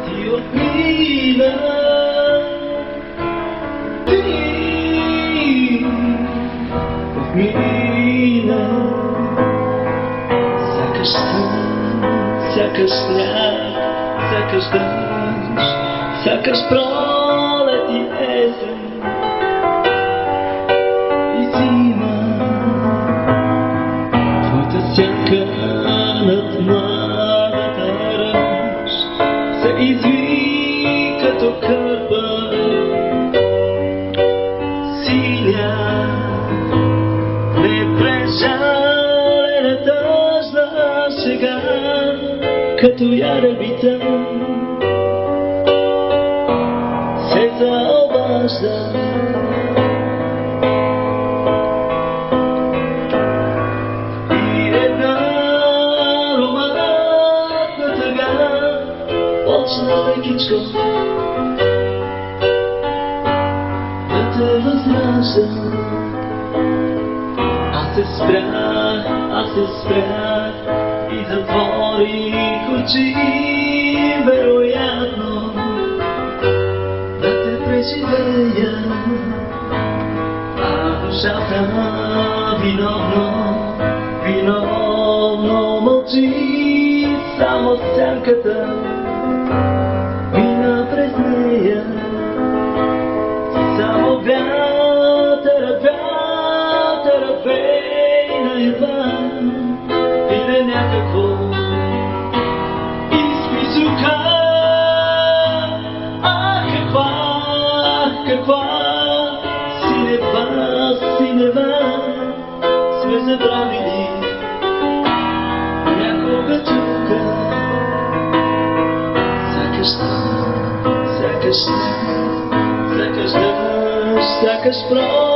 Ти отмина, ти отмина. Сякаш сън, сякаш сняг, сякаш дъжд, сякаш пролет и есен и зима. Твоята сянка над младата ръж се изви като кърпа синя, непрежалена тъжна шега, като яребица се заобажда. И една романтна тъга почна лекичко да те възражда. Аз се спрях и затворих очи, вероятно да те преживея, а душата виновно мълчи, само сянката мина през нея, само вятърът вейна едва иде някакво изписука. Каква синева сме забравили някога тук. Сякаш дъжд, сякаш пролет